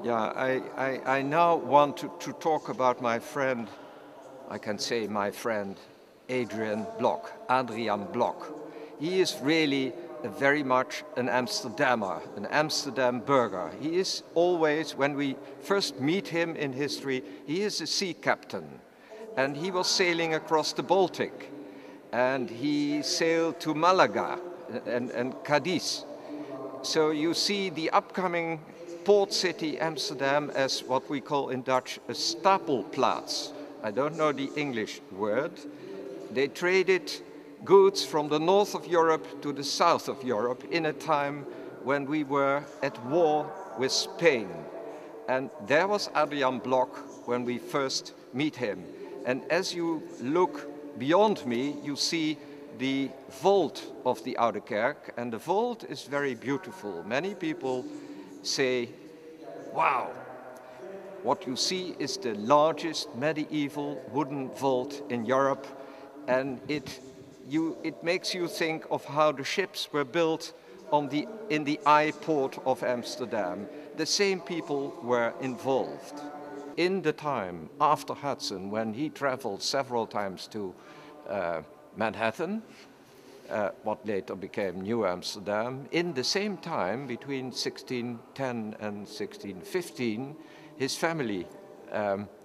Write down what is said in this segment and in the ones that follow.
Yeah, I now want to talk about my friend, I can say my friend, Adriaen Block, Adriaen Block. He is really very much an Amsterdammer, an Amsterdam burger. He is always, when we first meet him in history, he is a sea captain. And he was sailing across the Baltic. And he sailed to Malaga and Cadiz. So you see the upcoming port city Amsterdam as what we call in Dutch a stapelplaats. I don't know the English word. They traded goods from the north of Europe to the south of Europe in a time when we were at war with Spain. And there was Adriaen Block when we first meet him. And as you look beyond me, you see the vault of the Oude Kerk, and the vault is very beautiful. Many people say, wow, what you see is the largest medieval wooden vault in Europe, and it makes you think of how the ships were built in the eye port of Amsterdam. The same people were involved. In the time after Hudson, when he traveled several times to Manhattan, what later became New Amsterdam, in the same time, between 1610 and 1615, his family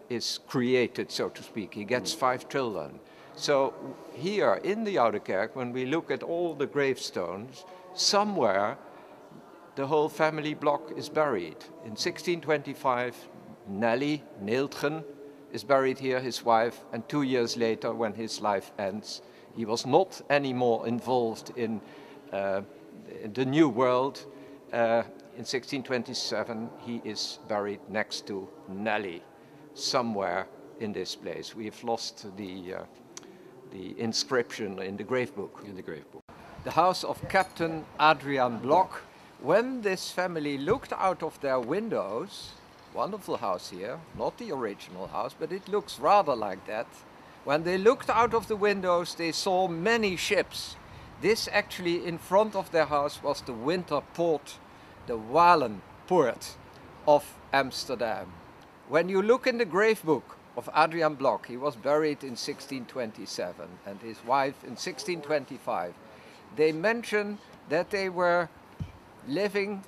is created, so to speak. He gets 5 children. So here in the Oude Kerk, when we look at all the gravestones, somewhere the whole family block is buried. In 1625, Nelly Neeltgen is buried here, his wife, and 2 years later, when his life ends, he was not anymore involved in the New World. In 1627, he is buried next to Nelly, somewhere in this place. We've lost the inscription in the gravebook. The house of Captain Adriaen Block. When this family looked out of their windows, wonderful house here, not the original house, but it looks rather like that. When they looked out of the windows, they saw many ships. This actually in front of their house was the winter port, the Walenpoort of Amsterdam. When you look in the gravebook of Adriaen Block, he was buried in 1627 and his wife in 1625. They mention that they were living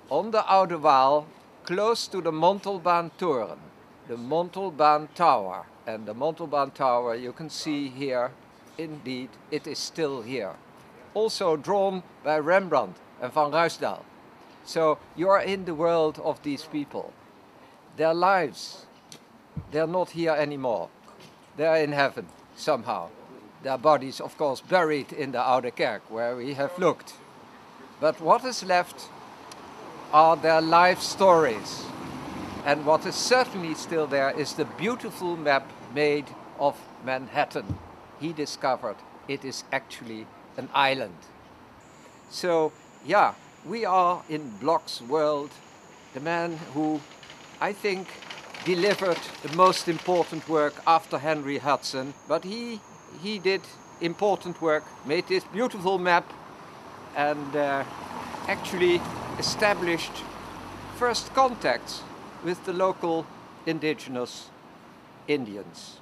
on the Oude Waal, close to the Montalbaan Toren, the Montalbaan Tower. And the Montalbaan Tower you can see here, indeed, it is still here. Also drawn by Rembrandt and Van Ruysdael. So you are in the world of these people. Their lives, they're not here anymore. They're in heaven, somehow. Their bodies, of course, buried in the Oude Kerk, where we have looked. But what is left are their life stories. And what is certainly still there is the beautiful map made of Manhattan. He discovered it is actually an island. So, yeah, we are in Block's world, the man who, I think, delivered the most important work after Henry Hudson, but he did important work, made this beautiful map, and actually established first contacts with the local indigenous Indians.